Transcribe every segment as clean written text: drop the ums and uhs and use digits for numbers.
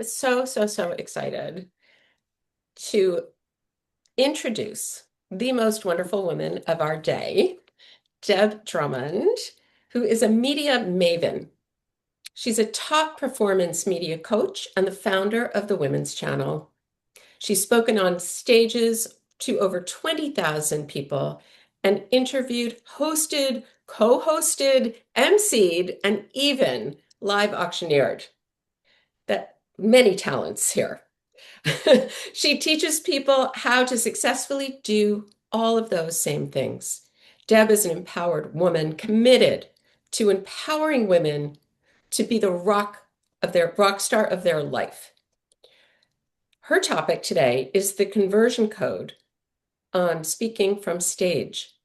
am so excited to introduce the most wonderful woman of our day, Deb Drummond, who is a media maven. She's a top performance media coach and the founder of the Women's Channel. She's spoken on stages to over 20,000 people and interviewed, hosted, co-hosted, emceed, and even live auctioneered. That many talents here. She teaches people how to successfully do all of those same things. Deb is an empowered woman committed to empowering women to be the rock star of their life. Her topic today is the conversion code on speaking from stage.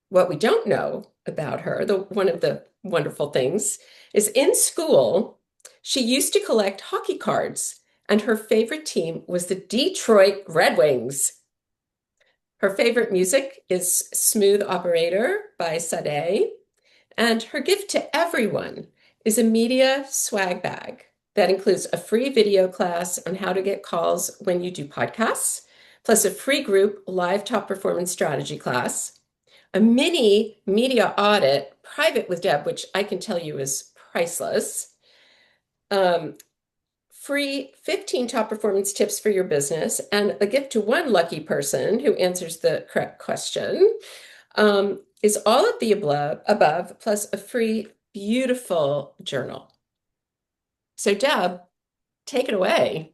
What we don't know about her, one of the wonderful things, is in school, she used to collect hockey cards, and her favorite team was the Detroit Red Wings. Her favorite music is Smooth Operator by Sade, and her gift to everyone is a media swag bag that includes a free video class on how to get calls when you do podcasts, plus a free group live top performance strategy class, a mini media audit private with Deb, which I can tell you is priceless, free 15 top performance tips for your business, and a gift to one lucky person who answers the correct question, is all of the above, plus a free, beautiful journal. So Deb, take it away.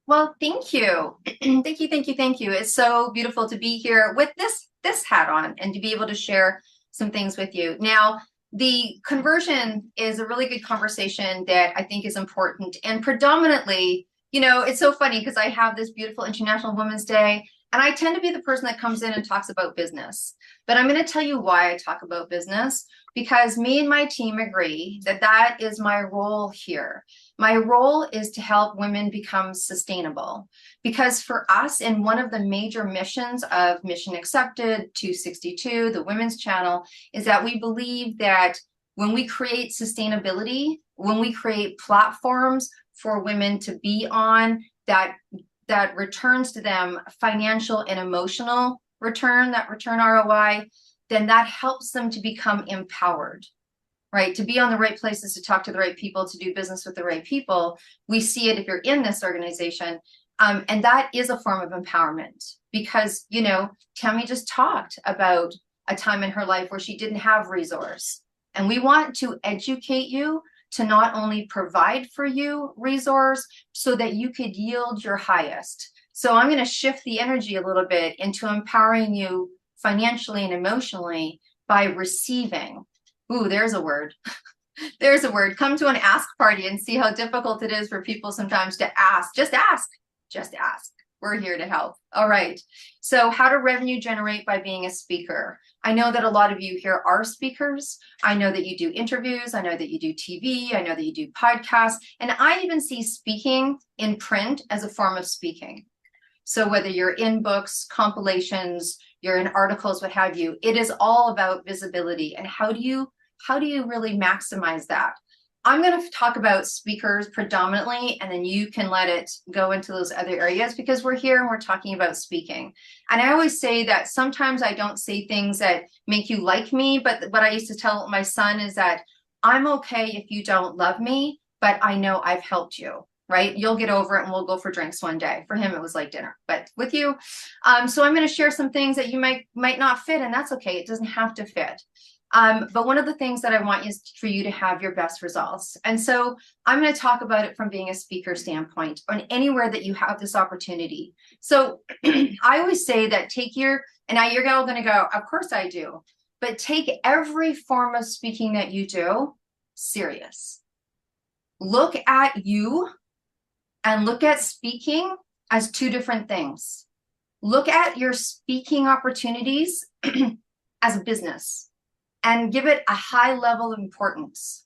Well, thank you. Thank you. It's so beautiful to be here with this hat on and to be able to share some things with you. Now, the conversion is a really good conversation that I think is important. And predominantly, it's so funny because I have this beautiful International Women's Day, and I tend to be the person that comes in and talks about business. But I'm going to tell you why I talk about business, because me and my team agree that that is my role here. My role is to help women become sustainable, because for us, in one of the major missions of Mission Accepted 262, the Women's Channel, is that we believe that when we create sustainability, when we create platforms for women to be on that returns to them financial and emotional return, that return ROI, then that helps them to become empowered. Right? To be on the right places, to talk to the right people, to do business with the right people. We see it if you're in this organization. And that is a form of empowerment, because, Tammy just talked about a time in her life where she didn't have resource. And we want to educate you to not only provide for you resource so that you could yield your highest. So I'm going to shift the energy a little bit into empowering you financially and emotionally by receiving. Ooh, there's a word. There's a word. Come to an ask party and see how difficult it is for people sometimes to ask. Just ask. Just ask. We're here to help. All right. So how to revenue generate by being a speaker. I know that a lot of you here are speakers. I know that you do interviews. I know that you do TV. I know that you do podcasts. And I even see speaking in print as a form of speaking. So whether you're in books, compilations, you're in articles, what have you, it is all about visibility. And how do you really maximize that? I'm going to talk about speakers predominantly, and then you can let it go into those other areas, because we're here and we're talking about speaking. And I always say that sometimes I don't say things that make you like me, but what I used to tell my son is that I'm okay if you don't love me, but I know I've helped you. Right? You'll get over it and we'll go for drinks one day. For him, it was like dinner, but with you. So I'm going to share some things that you might not fit, and that's okay. It doesn't have to fit. But one of the things that I want is for you to have your best results. And so I'm going to talk about it from being a speaker standpoint, or anywhere that you have this opportunity. So I always say that and now you're all going to go, of course I do, but take every form of speaking that you do serious. Look at you and look at speaking as two different things. Look at your speaking opportunities as a business and give it a high level of importance.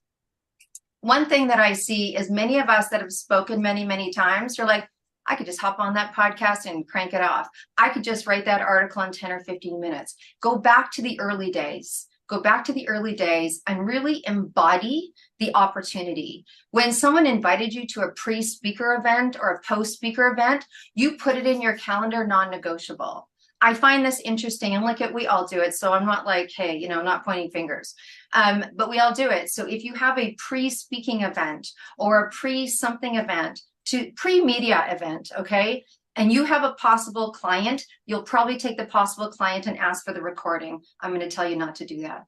One thing that I see is many of us that have spoken many, many times, you're like, I could just hop on that podcast and crank it off. I could just write that article in 10 or 15 minutes. Go back to the early days. go back to the early days and really embody the opportunity. When someone invited you to a pre-speaker event or a post-speaker event, you put it in your calendar, non-negotiable. I find this interesting, and look at, we all do it. So I'm not like, hey, you know, I'm not pointing fingers, but we all do it. So if you have a pre-speaking event or a pre-something event, to pre-media event, okay, and you have a possible client, you'll probably take the possible client and ask for the recording. I'm going to tell you not to do that,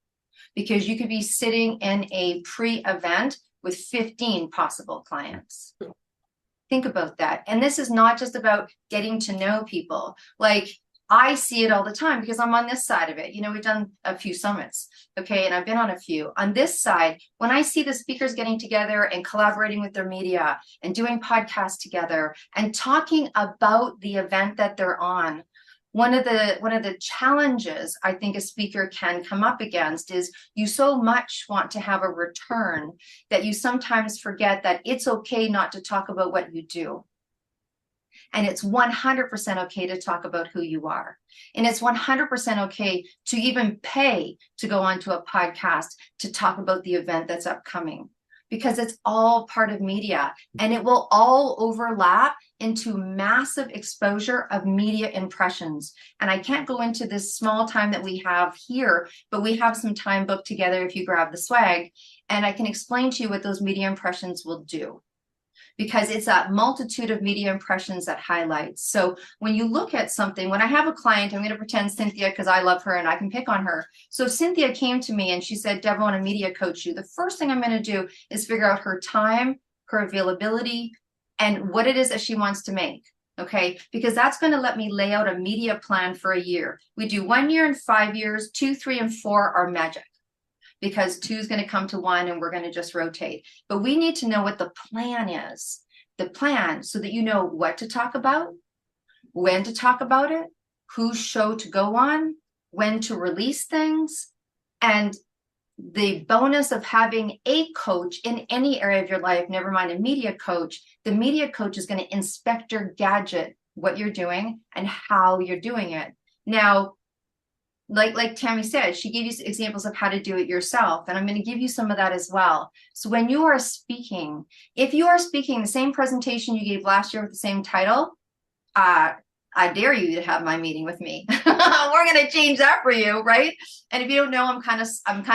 because you could be sitting in a pre-event with 15 possible clients. Think about that. And this is not just about getting to know people. Like, I see it all the time because I'm on this side of it. You know, we've done a few summits, okay, and I've been on a few. On this side, when I see the speakers getting together and collaborating with their media and doing podcasts together and talking about the event that they're on, one of the challenges I think a speaker can come up against is you so much want to have a return that you sometimes forget that it's okay not to talk about what you do. And it's 100% okay to talk about who you are. And it's 100% okay to even pay to go onto a podcast to talk about the event that's upcoming, because it's all part of media, and it will all overlap into massive exposure of media impressions. And I can't go into this small time that we have here, but we have some time booked together if you grab the swag, and I can explain to you what those media impressions will do, because it's that multitude of media impressions that highlights. So when you look at something, when I have a client, I'm going to pretend Cynthia, because I love her and I can pick on her. So Cynthia came to me and she said, Deb, I want to media coach you. The first thing I'm going to do is figure out her time, her availability, and what it is that she wants to make. Okay, because that's going to let me lay out a media plan for a year. We do 1 year and 5 years, 2, 3, and 4 are magic, because 2 is going to come to 1 and we're going to just rotate. But we need to know what the plan is, the plan, so that you know what to talk about, when to talk about it, whose show to go on, when to release things. And the bonus of having a coach in any area of your life, never mind a media coach, the media coach is going to inspector gadget what you're doing and how you're doing it. Now, like Tammy said, she gave you examples of how to do it yourself, and I'm going to give you some of that as well. So when you are speaking, if you are speaking the same presentation you gave last year with the same title, I dare you to have my meeting with me. We're going to change that for you, right? And if you don't know, I'm kind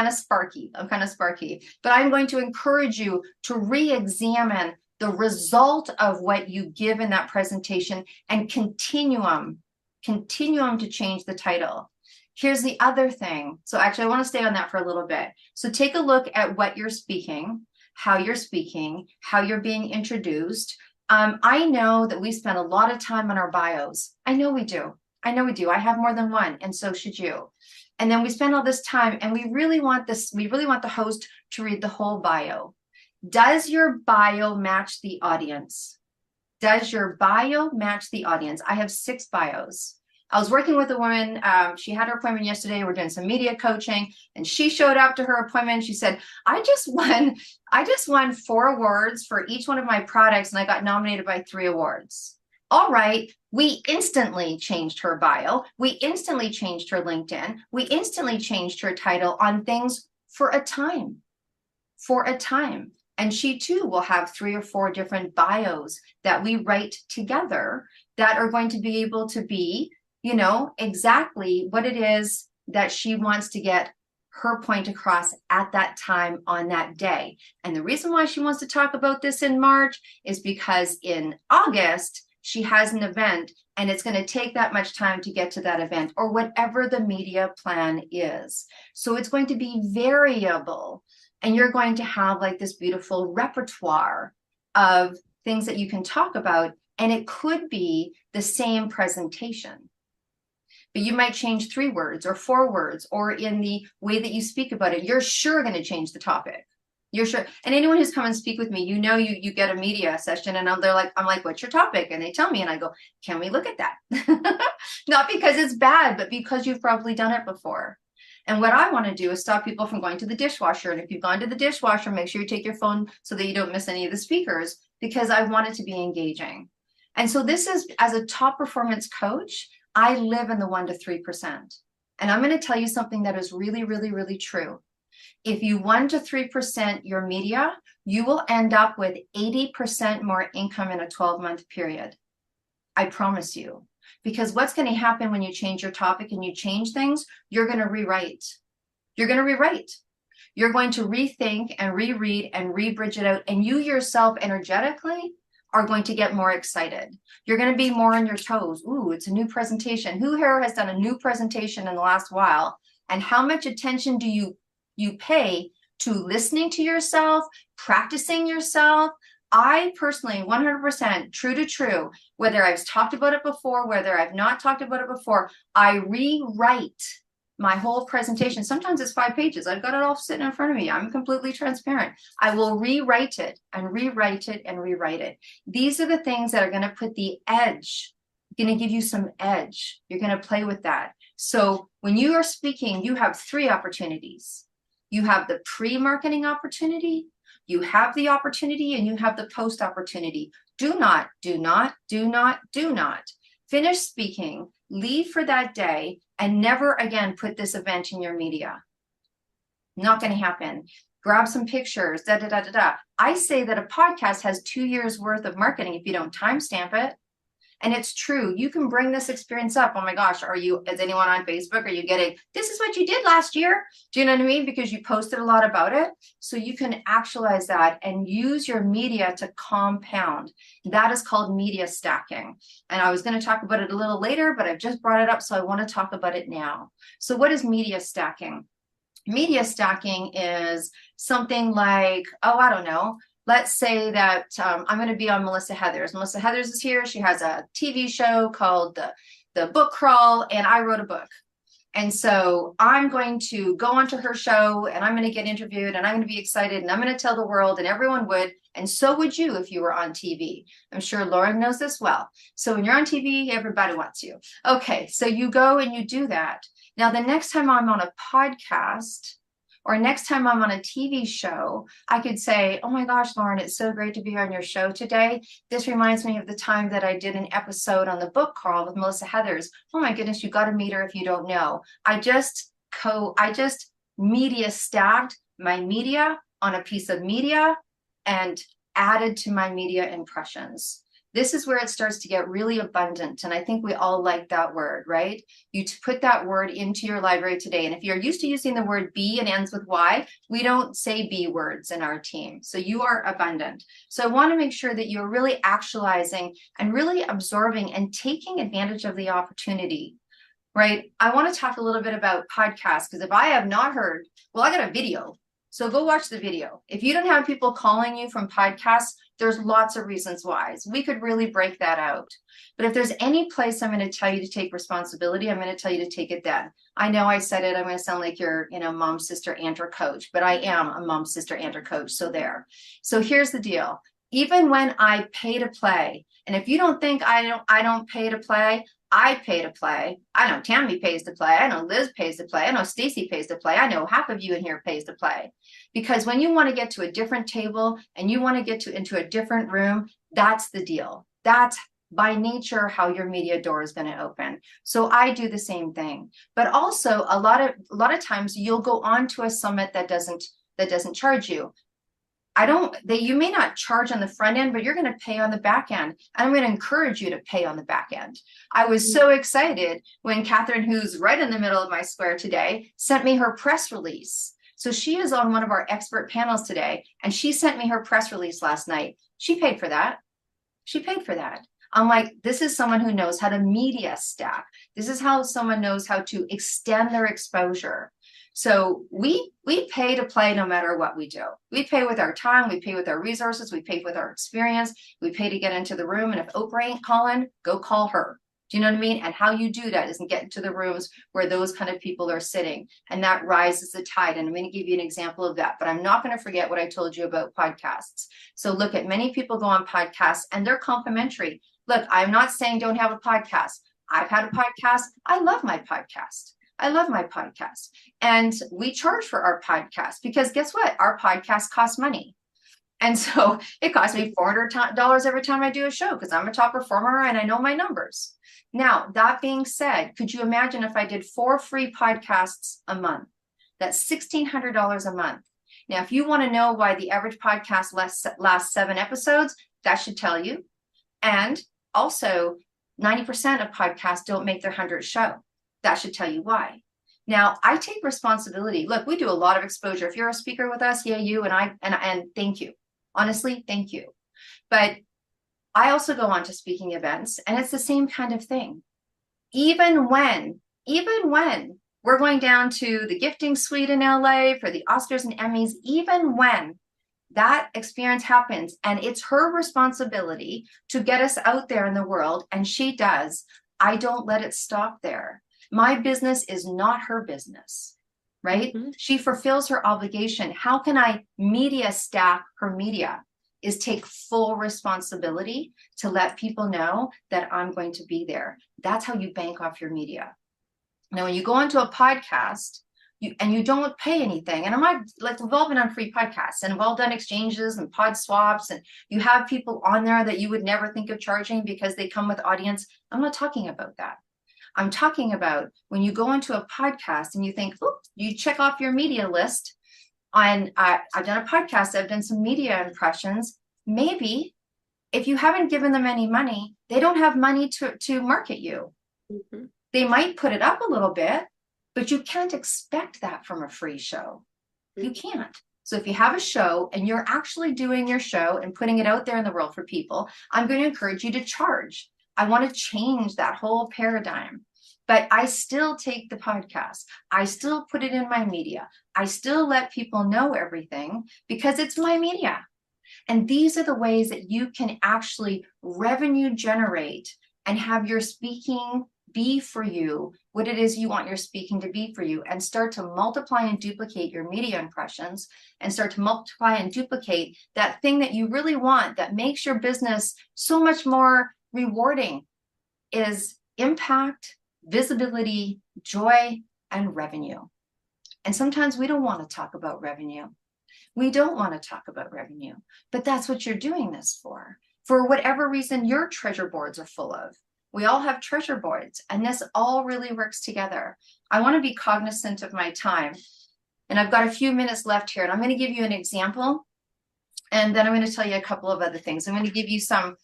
of sparky. But I'm going to encourage you to re-examine the result of what you give in that presentation and continuum to change the title. Here's the other thing. So actually, I want to stay on that for a little bit. So take a look at what you're speaking, how you're being introduced. I know that we spend a lot of time on our bios. I know we do. I have more than one, and so should you. And then we spend all this time, and we really want the host to read the whole bio. Does your bio match the audience? Does your bio match the audience? I have 6 bios. I was working with a woman. She had her appointment yesterday. We're doing some media coaching, and she showed up to her appointment. She said, I just won 4 awards for each one of my products, and I got nominated by 3 awards. All right. We instantly changed her bio. We instantly changed her LinkedIn. We instantly changed her title on things for a time. And she too will have 3 or 4 different bios that we write together that are going to be able to be, you know, exactly what it is that she wants to get her point across at that time on that day. And the reason why she wants to talk about this in March is because in August, she has an event, and it's going to take that much time to get to that event, or whatever the media plan is. So it's going to be variable, and you're going to have like this beautiful repertoire of things that you can talk about, and it could be the same presentation, but you might change 3 words or 4 words, or in the way that you speak about it, you're sure going to change the topic. You're sure. And anyone who's come and speak with me, you know, you get a media session, and I'm like, what's your topic? And they tell me, and I go, can we look at that? Not because it's bad, but because you've probably done it before. And what I want to do is stop people from going to the dishwasher. And if you've gone to the dishwasher, make sure you take your phone so that you don't miss any of the speakers, because I want it to be engaging. And so this is, as a top performance coach, I live in the 1 to 3%. And I'm going to tell you something that is really, really, really true. If you 1 to 3% your media, you will end up with 80% more income in a 12-month period. I promise you. Because what's going to happen when you change your topic and you change things, you're going to rewrite. You're going to rewrite. You're going to rethink and reread and rebridge it out. And you yourself energetically are going to get more excited. You're going to be more on your toes. Ooh, it's a new presentation. Who here has done a new presentation in the last while? And how much attention do you pay to listening to yourself, practicing yourself? I personally, 100% true to true, whether I've talked about it before, whether I've not talked about it before, I rewrite my whole presentation. Sometimes it's 5 pages. I've got it all sitting in front of me. I'm completely transparent. I will rewrite it and rewrite it and rewrite it. These are the things that are going to put the edge, going to give you some edge. You're going to play with that. So when you are speaking, you have 3 opportunities. You have the pre-marketing opportunity, you have the opportunity, and you have the post opportunity. Do not finish speaking, leave for that day, and never again put this event in your media. Not going to happen. Grab some pictures, I say that a podcast has 2 years worth of marketing if you don't timestamp it. And it's true. You can bring this experience up. Oh my gosh, is anyone on Facebook? Are you getting, this is what you did last year? Do you know what I mean? Because you posted a lot about it. So you can actualize that and use your media to compound. That is called media stacking. And I was going to talk about it a little later, but I've just brought it up. So I want to talk about it now. So what is media stacking? Media stacking is something like, oh, I don't know. Let's say that I'm going to be on Melissa Heathers. Melissa Heathers is here. She has a TV show called the Book Crawl, and I wrote a book. And so I'm going to go onto her show, and I'm going to get interviewed, and I'm going to be excited, and I'm going to tell the world, and everyone would, and so would you if you were on TV. I'm sure Lauren knows this well. So when you're on TV, everybody wants you. Okay, so you go and you do that. Now, the next time I'm on a podcast, or next time I'm on a TV show, I could say, oh my gosh, Lauren, it's so great to be on your show today. This reminds me of the time that I did an episode on the Book Crawl with Melissa Heathers. Oh my goodness, you got to meet her if you don't know. I just media stacked my media on a piece of media and added to my media impressions. This is where it starts to get really abundant. And I think we all like that word, right? You put that word into your library today. And if you're used to using the word be and ends with Y, we don't say be words in our team. So you are abundant. So I want to make sure that you're really actualizing and really absorbing and taking advantage of the opportunity, right? I want to talk a little bit about podcasts, because if I have not heard, well, I got a video. So go watch the video. If you don't have people calling you from podcasts, there's lots of reasons why. So we could really break that out. But if there's any place I'm going to tell you to take responsibility, I'm going to tell you to take it then. I know I said it. I'm going to sound like your, mom, sister, aunt, or coach, but I am a mom, sister, aunt, or coach. So there. So here's the deal. Even when I pay to play, and if you don't think I don't pay to play, I pay to play. I know Tammy pays to play. I know Liz pays to play. I know Stacy pays to play. I know half of you in here pays to play. Because when you want to get to a different table and you want to get into a different room, that's the deal. That's by nature how your media door is going to open. So I do the same thing. But also a lot of times you'll go on to a summit that doesn't charge you. You may not charge on the front end, but you're going to pay on the back end. And I'm going to encourage you to pay on the back end. I was so excited when Catherine, who's right in the middle of my square today, sent me her press release. So she is on one of our expert panels today, and she sent me her press release last night. She paid for that. She paid for that. I'm like, this is someone who knows how to media stack. This is how someone knows how to extend their exposure. So we pay to play no matter what we do. We pay with our time, we pay with our resources, we pay with our experience, we pay to get into the room. And if Oprah ain't calling, go call her. Do you know what I mean? And how you do that is get into the rooms where those kind of people are sitting, and that rises the tide. And I'm going to give you an example of that, but I'm not going to forget what I told you about podcasts. So look, at many people go on podcasts and they're complimentary. Look, I'm not saying don't have a podcast. I've had a podcast. I love my podcast. I love my podcast. And we charge for our podcast because guess what? Our podcast costs money. And so it costs me $400 every time I do a show because I'm a top performer and I know my numbers. Now, that being said, could you imagine if I did 4 free podcasts a month? That's $1,600 a month. Now, if you want to know why the average podcast lasts 7 episodes, that should tell you. And also, 90% of podcasts don't make their 100th show. That should tell you why. Now, I take responsibility. Look, we do a lot of exposure. If you're a speaker with us, yeah, you and thank you. Honestly, thank you. But I also go on to speaking events, and it's the same kind of thing. Even when we're going down to the gifting suite in LA for the Oscars and Emmys, even when that experience happens and it's her responsibility to get us out there in the world, and she does, I don't let it stop there. My business is not her business, right? Mm-hmm. She fulfills her obligation. How can I media stack her media? Is take full responsibility to let people know that I'm going to be there. That's how you bank off your media. Now, when you go into a podcast, you don't pay anything, and I'm not like we've all been on free podcasts and we've all done exchanges and pod swaps, and you have people on there that you would never think of charging because they come with audience. I'm not talking about that. I'm talking about when you go into a podcast and you think, oh, you check off your media list. And I've done a podcast, I've done some media impressions. Maybe if you haven't given them any money, they don't have money to market you. Mm-hmm. They might put it up a little bit, but you can't expect that from a free show. Mm-hmm. You can't. So if you have a show and you're actually doing your show and putting it out there in the world for people, I'm going to encourage you to charge. I want to change that whole paradigm. But I still take the podcast. I still put it in my media. I still let people know everything because it's my media. And these are the ways that you can actually revenue generate and have your speaking be for you what it is you want your speaking to be for you, and start to multiply and duplicate your media impressions, and start to multiply and duplicate that thing that you really want that makes your business so much more rewarding is impact, visibility, joy, and revenue. And sometimes we don't want to talk about revenue. We don't want to talk about revenue, but that's what you're doing this for. For whatever reason, your treasure boards are full of. We all have treasure boards, and this all really works together. I want to be cognizant of my time, and I've got a few minutes left here, and I'm going to give you an example, and then I'm going to tell you a couple of other things. I'm going to give you some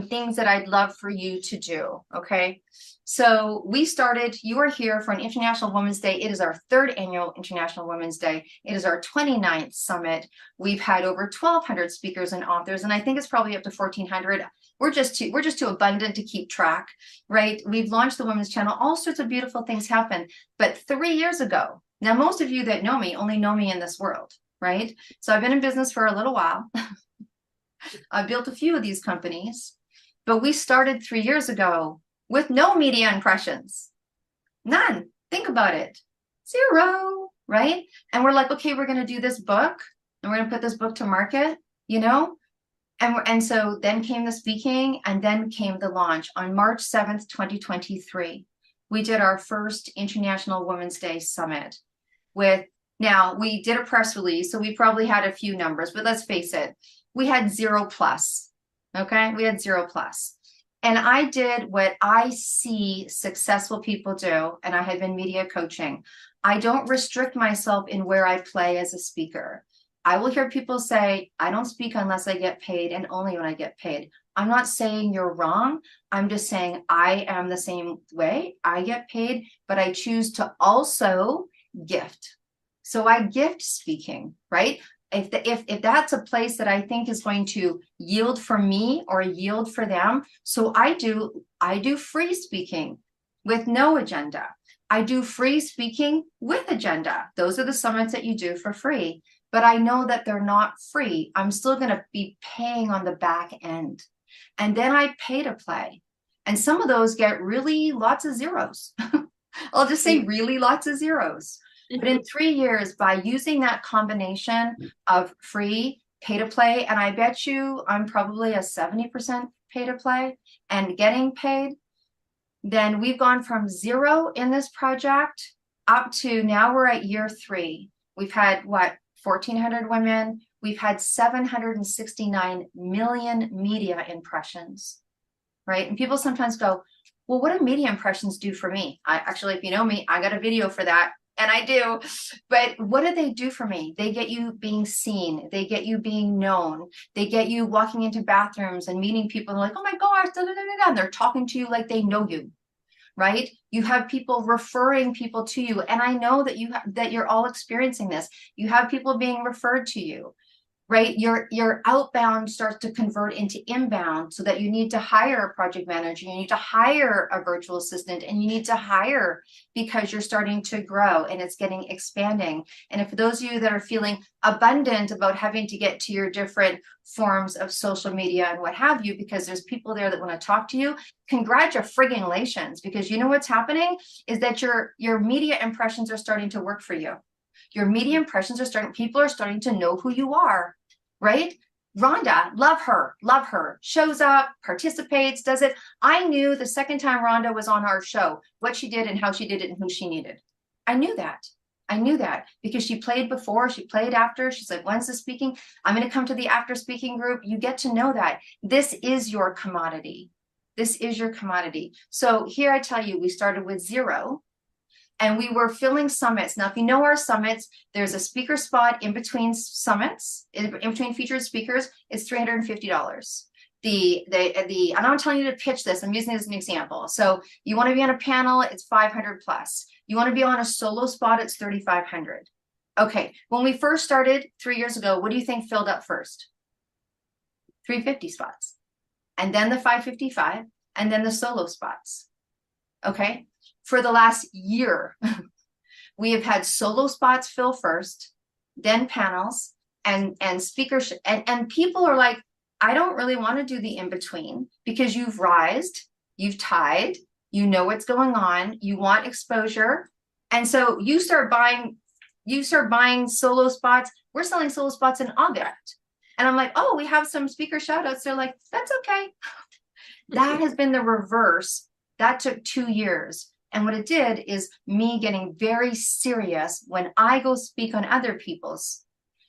things that I'd love for you to do, okay? So we started, you are here for an International Women's Day. It is our 3rd annual International Women's Day. It is our 29th summit. We've had over 1,200 speakers and authors, and I think it's probably up to 1,400. We're just too abundant to keep track, right? We've launched the Women's Channel. All sorts of beautiful things happen. But 3 years ago, now most of you that know me only know me in this world, right? So I've been in business for a little while. I've built a few of these companies, but we started 3 years ago with no media impressions. None. Think about it. 0, right? And we're like, okay, we're going to do this book, and we're going to put this book to market, you know? And so then came the speaking, and then came the launch on March 7th, 2023. We did our first International Women's Day Summit now we did a press release, so we probably had a few numbers, but let's face it, we had 0 plus, okay? We had 0 plus. And I did what I see successful people do, and I had been media coaching. I don't restrict myself in where I play as a speaker. I will hear people say, I don't speak unless I get paid, and only when I get paid. I'm not saying you're wrong. I'm just saying I am the same way. I get paid, but I choose to also gift. So I gift speaking, right? If that's a place that I think is going to yield for me or yield for them, so I do free speaking with no agenda. I do free speaking with agenda. Those are the summits that you do for free. But I know that they're not free. I'm still going to be paying on the back end. And then I pay to play. And some of those get really lots of zeros. I'll just say really lots of zeros. But in 3 years, by using that combination of free, pay to play, and I bet you I'm probably a 70% pay to play and getting paid, then we've gone from 0 in this project up to now we're at year 3. We've had, 1,400 women. We've had 769 million media impressions, right? And people sometimes go, well, what do media impressions do for me? I actually, if you know me, I got a video for that. And I do. But what do they do for me? They get you being seen. They get you being known. They get you walking into bathrooms and meeting people and like, oh my gosh, da, da, da, da, da. And they're talking to you like they know you, right? You have people referring people to you. And I know that that you're all experiencing this. You have people being referred to you, right? Your outbound starts to convert into inbound, so that you need to hire a project manager, you need to hire a virtual assistant, and you need to hire because you're starting to grow and it's getting expanding. And if those of you that are feeling abundant about having to get to your different forms of social media and what have you, because there's people there that want to talk to you, congratulations, because you know what's happening is that your media impressions are starting to work for you. Your media impressions are starting, people are starting to know who you are, right? Rhonda, love her, shows up, participates, does it. I knew the second time Rhonda was on our show, what she did and how she did it and who she needed. I knew that. I knew that because she played before, she played after. She's like, when's the speaking? I'm going to come to the after speaking group. You get to know that. This is your commodity. This is your commodity. So here I tell you, we started with 0. And we were filling summits. Now, if you know our summits, there's a speaker spot in between summits, in between featured speakers. It's $350. And I'm telling you to pitch this. I'm using this as an example. So you want to be on a panel, it's 500 plus. You want to be on a solo spot, it's 3,500. Okay, when we first started 3 years ago, what do you think filled up first? 350 spots, and then the 555, and then the solo spots. Okay. For the last year, we have had solo spots fill first, then panels, and speakers. And people are like, I don't really want to do the in-between, because you've rised, you've tied, you know what's going on, you want exposure. And so you start buying solo spots. We're selling solo spots in August. And I'm like, oh, we have some speaker shout outs. They're like, that's okay. That has been the reverse. That took 2 years. And what it did is me getting very serious when I go speak on other people's,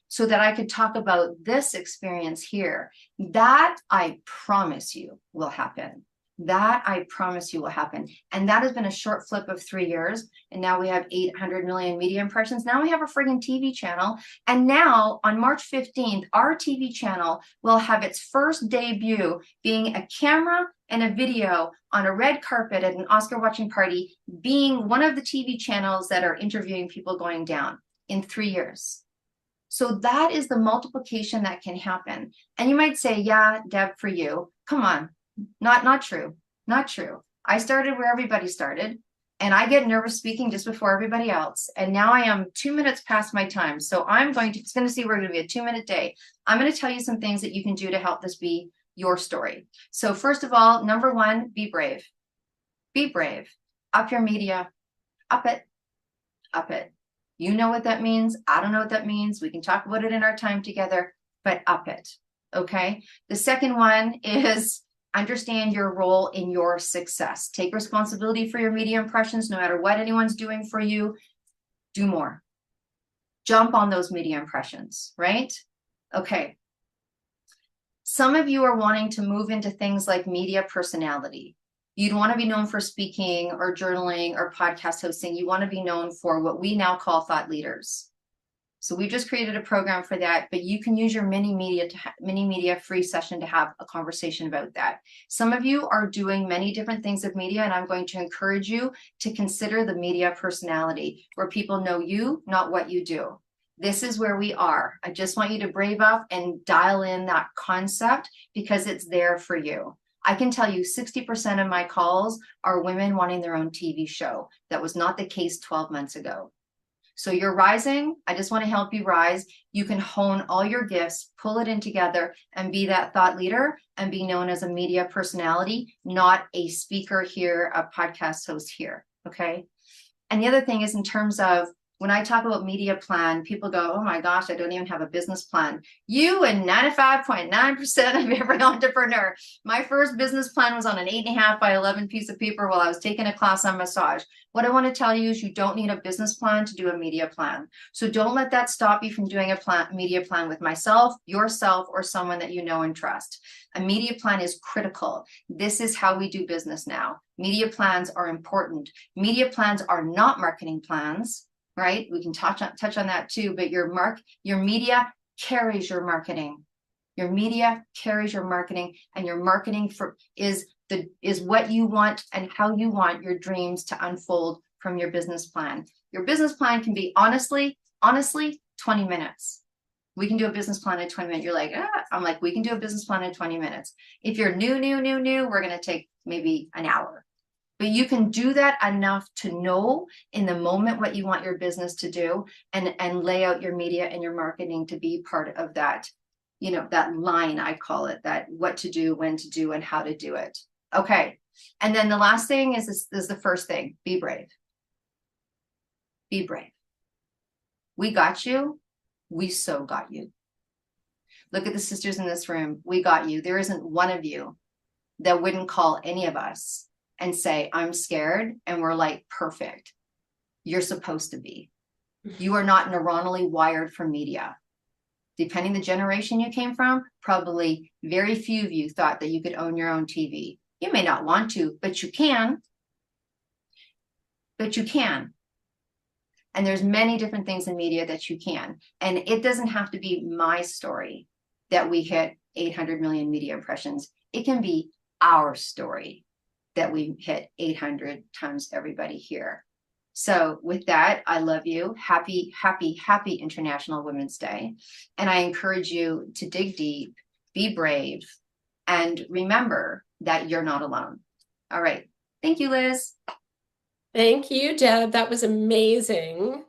so that I could talk about this experience here. That I promise you will happen. That I promise you will happen. And that has been a short flip of 3 years. And now we have 800 million media impressions. Now we have a friggin' TV channel. And now on March 15th, our TV channel will have its first debut being a camera and a video on a red carpet at an Oscar watching party, being one of the TV channels that are interviewing people going down in 3 years. So that is the multiplication that can happen. And you might say, yeah, Deb, for you, come on. Not true. Not true. I started where everybody started, and I get nervous speaking just before everybody else. And now I am 2 minutes past my time. So it's going to see we're going to be a 2-minute day. I'm going to tell you some things that you can do to help this be your story. So first of all, number 1, be brave. Be brave. Up your media. Up it. Up it. You know what that means. I don't know what that means. We can talk about it in our time together, but up it. Okay. The second one is understand your role in your success. Take responsibility for your media impressions. No matter what anyone's doing for you, do more. Jump on those media impressions, right? Okay. Some of you are wanting to move into things like media personality. You'd want to be known for speaking or journaling or podcast hosting. You want to be known for what we now call thought leaders. So we just created a program for that, but you can use your mini media free session to have a conversation about that. Some of you are doing many different things with media, and I'm going to encourage you to consider the media personality, where people know you, not what you do. This is where we are. I just want you to brave up and dial in that concept, because it's there for you. I can tell you 60% of my calls are women wanting their own TV show. That was not the case 12 months ago. So you're rising. I just want to help you rise. You can hone all your gifts, pull it in together, and be that thought leader and be known as a media personality, not a speaker here, a podcast host here. Okay. And the other thing is, in terms of When I talk about media plan, people go, oh my gosh, I don't even have a business plan. You and 95.9% of every entrepreneur. My first business plan was on an 8.5 by 11 piece of paper while I was taking a class on massage. What I want to tell you is you don't need a business plan to do a media plan. So don't let that stop you from doing a media plan with myself, yourself, or someone that you know and trust. A media plan is critical. This is how we do business now. Media plans are important. Media plans are not marketing plans, right? We can touch on that too, but your media carries your marketing. Your media carries your marketing, and your marketing is what you want and how you want your dreams to unfold from your business plan. Your business plan can be honestly 20 minutes. We can do a business plan in 20 minutes. You're like, I'm like, we can do a business plan in 20 minutes. If you're new, we're going to take maybe an hour. But you can do that enough to know in the moment what you want your business to do, and lay out your media and your marketing to be part of that, that line, I call it, that what to do, when to do, and how to do it. Okay. And then the last thing is the first thing, be brave. Be brave. We got you. We so got you. Look at the sisters in this room. We got you. There isn't one of you that wouldn't call any of us and say, I'm scared. And we're like, perfect. You're supposed to be. You are not neuronally wired for media. Depending the generation you came from, probably very few of you thought that you could own your own TV. You may not want to, but you can. But you can. And there's many different things in media that you can. And it doesn't have to be my story that we hit 800 million media impressions. It can be our story that we hit 800 times everybody here. So with that, I love you. Happy, happy, happy International Women's Day. And I encourage you to dig deep, be brave, and remember that you're not alone. All right. Thank you, Liz. Thank you, Deb. That was amazing.